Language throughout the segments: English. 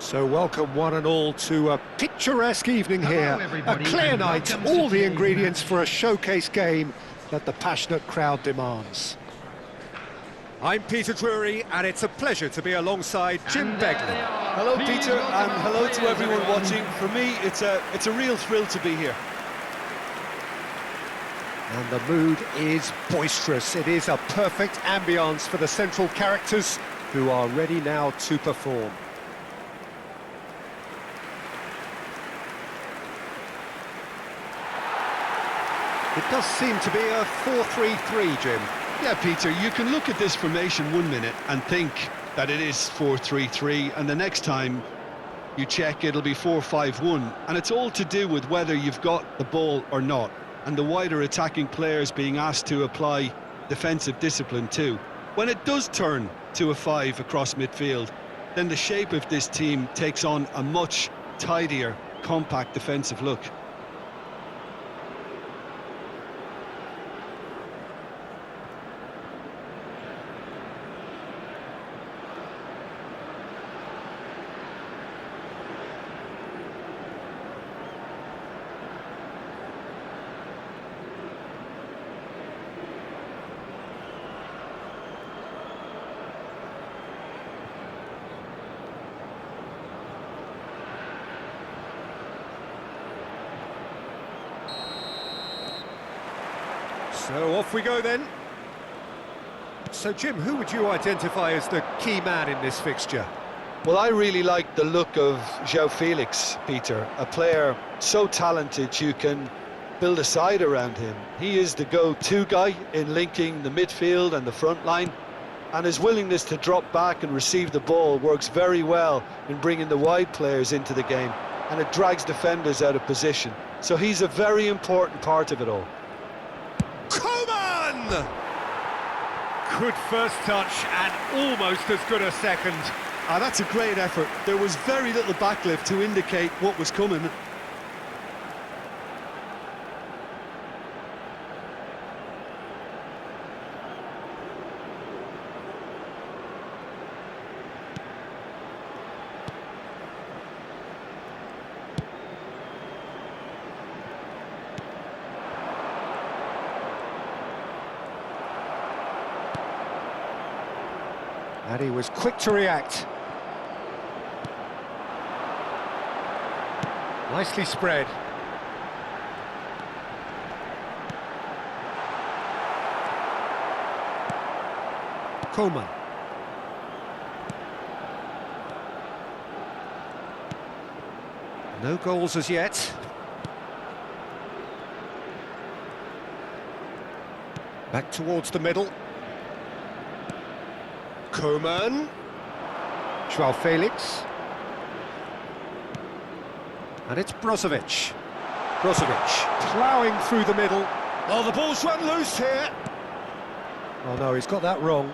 So welcome one and all to a picturesque evening here, a clear night, all the ingredients for a showcase game that the passionate crowd demands. I'm Peter Drury, and it's a pleasure to be alongside Jim Begley. Hello Peter, and hello to everyone watching. For me, it's a real thrill to be here. And the mood is boisterous. It is a perfect ambience for the central characters who are ready now to perform. It does seem to be a 4-3-3, Jim. Yeah, Peter, you can look at this formation 1 minute and think that it is 4-3-3, and the next time you check, it'll be 4-5-1, and it's all to do with whether you've got the ball or not, and the wider attacking players being asked to apply defensive discipline too. When it does turn to a 5 across midfield, then the shape of this team takes on a much tidier, compact defensive look. So off we go then. So Jim, who would you identify as the key man in this fixture? Well, I really like the look of João Felix, Peter, a player so talented you can build a side around him. He is the go-to guy in linking the midfield and the front line, and his willingness to drop back and receive the ball works very well in bringing the wide players into the game, and it drags defenders out of position. So he's a very important part of it all. Good first touch and almost as good a second. That's a great effort. There was very little backlift to indicate what was coming. And he was quick to react. Nicely spread. Coleman. No goals as yet. Back towards the middle. Coleman. João Felix. And it's Brozovic. Brozovic ploughing through the middle. Oh, the ball's run loose here. Oh no, he's got that wrong.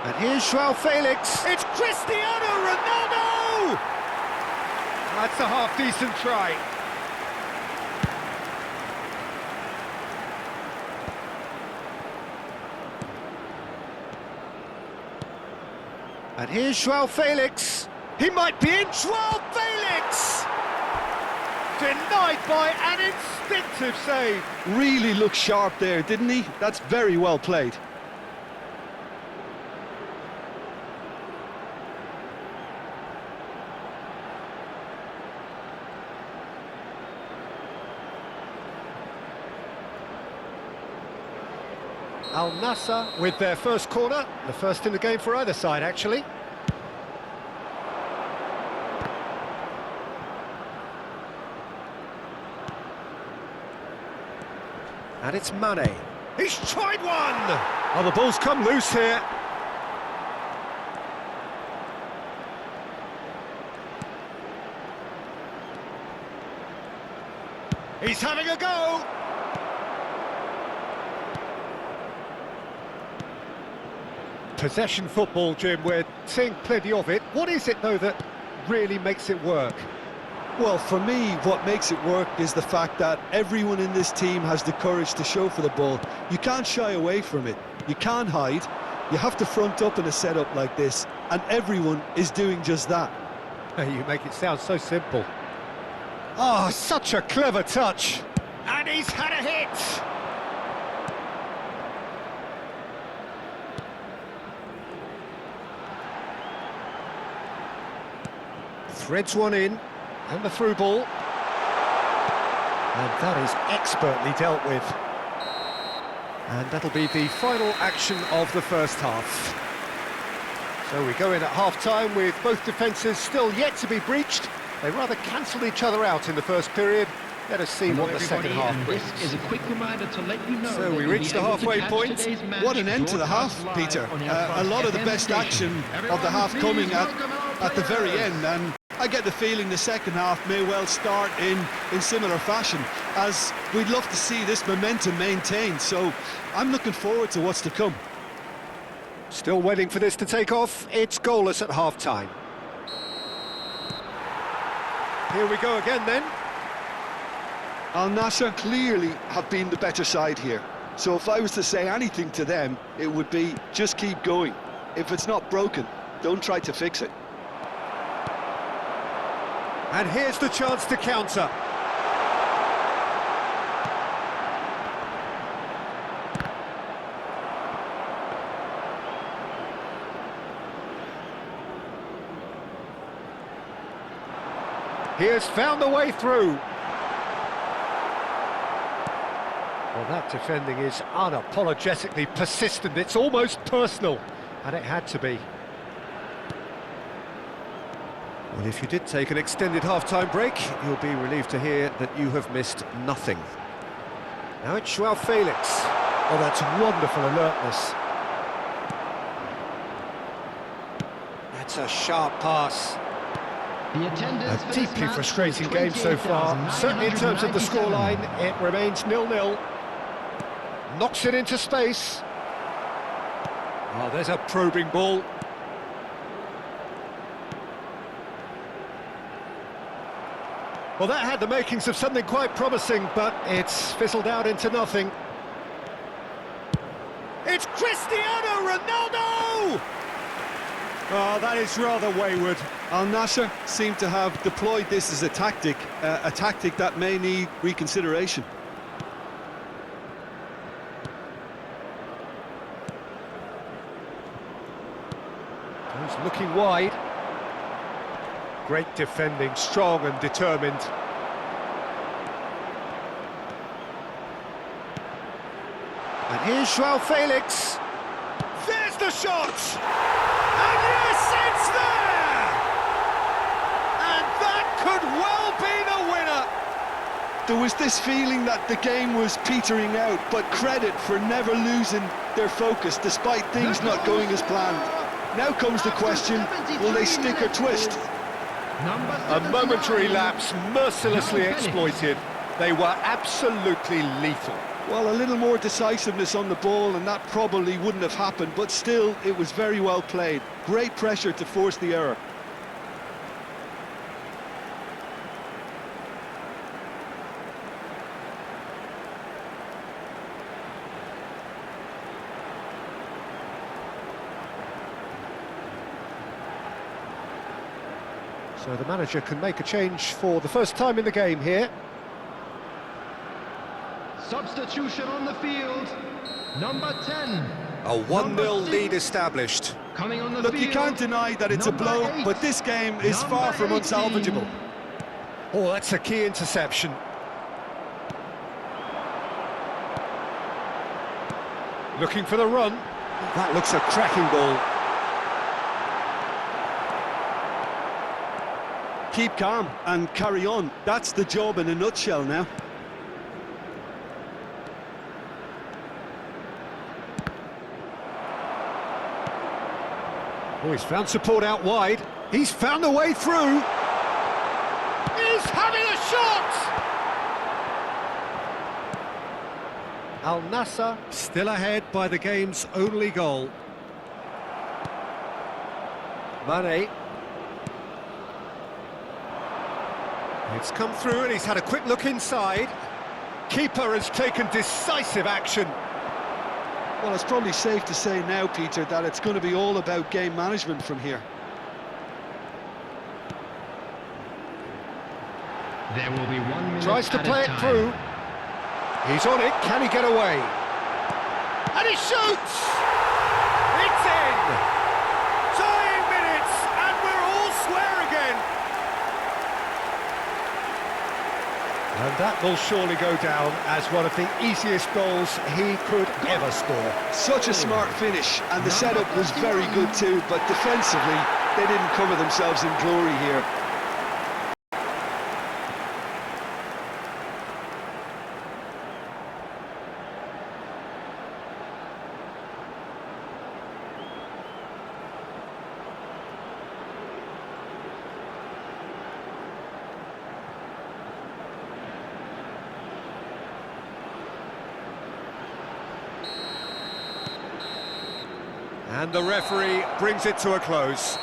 And here's João Felix. It's Cristiano Ronaldo! That's a half-decent try. And here's João Felix. He might be in. João Felix! Denied by an instinctive save. Really looked sharp there, didn't he? That's very well played. Al Nassr with their first corner, the first in the game for either side actually. And it's Mane. He's tried one! Oh, the ball's come loose here. He's having a go! Possession football, Jim, we're seeing plenty of it. What is it, though, that really makes it work? Well, for me, what makes it work is the fact that everyone in this team has the courage to show for the ball. You can't shy away from it. You can't hide. You have to front up in a setup like this, and everyone is doing just that. You make it sound so simple. Oh, such a clever touch. And he's had a hit. Threads one in, and the through ball. And that is expertly dealt with. And that'll be the final action of the first half. So we go in at half-time with both defences still yet to be breached. They rather cancelled each other out in the first period. Let us see what the second half brings. This is a quick reminder to let you know. So we reached the halfway point. What an end to the half, Peter. A lot of the best action of the half coming at the very end, and I get the feeling the second half may well start in similar fashion, as we'd love to see this momentum maintained. So I'm looking forward to what's to come. Still waiting for this to take off. It's goalless at half-time. Here we go again then. Al Nassr clearly have been the better side here. So if I was to say anything to them, it would be just keep going. If it's not broken, don't try to fix it. And here's the chance to counter. He has found a way through. Well, that defending is unapologetically persistent. It's almost personal, and it had to be. Well, if you did take an extended half-time break, you'll be relieved to hear that you have missed nothing. Now it's Joao Felix. Oh, that's wonderful alertness. That's a sharp pass. A deeply frustrating game so far. Certainly in terms of the scoreline, it remains 0-0. Knocks it into space. Oh, there's a probing ball. Well, that had the makings of something quite promising, but it's fizzled out into nothing. It's Cristiano Ronaldo! Oh, that is rather wayward. Al Nassr seem to have deployed this as a tactic that may need reconsideration. He's looking wide. Great defending, strong and determined. And here's Joao Felix. There's the shot! And yes, it's there! And that could well be the winner! There was this feeling that the game was petering out, but credit for never losing their focus despite things not going as planned. Now comes the question, will they stick or twist? A momentary lapse mercilessly exploited. They were absolutely lethal. Well, a little more decisiveness on the ball and that probably wouldn't have happened, but still, it was very well played. Great pressure to force the error. So the manager can make a change for the first time in the game here. Substitution on the field, number 10. A 1-0 lead established. Coming on the Look, field, you can't deny that it's a blow, 8. but this game is Number far from 18. unsalvageable. Oh, that's a key interception. Looking for the run. That looks a cracking ball. Keep calm and carry on. That's the job in a nutshell now. Oh, he's found support out wide. He's found a way through. He's having a shot! Al Nassr still ahead by the game's only goal. Mane. It's come through and he's had a quick look inside. Keeper has taken decisive action. Well, it's probably safe to say now, Peter, that it's going to be all about game management from here. There will be 1 minute. Tries to play it time. through. He's on it. Can he get away? And he shoots! It's in! Tying minutes, and we're all square again. And that will surely go down as one of the easiest goals he could ever score. Such a smart finish, and the setup was very good too, but defensively, they didn't cover themselves in glory here. And the referee brings it to a close.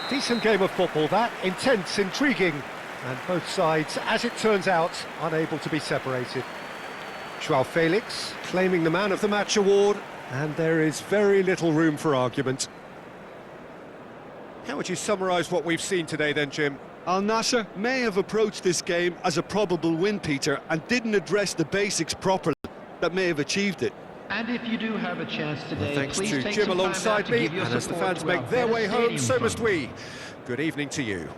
Decent game of football, that. Intense, intriguing. And both sides, as it turns out, unable to be separated. Joao Felix claiming the Man of the Match award, and there is very little room for argument. How would you summarise what we've seen today then, Jim? Al Nassr may have approached this game as a probable win, Peter, and didn't address the basics properly that may have achieved it. And if you do have a chance today, Thanks please to take Jim some time out alongside to me, give your and as the support fans to make our their better way home, stadium so fund. must we. Good evening to you.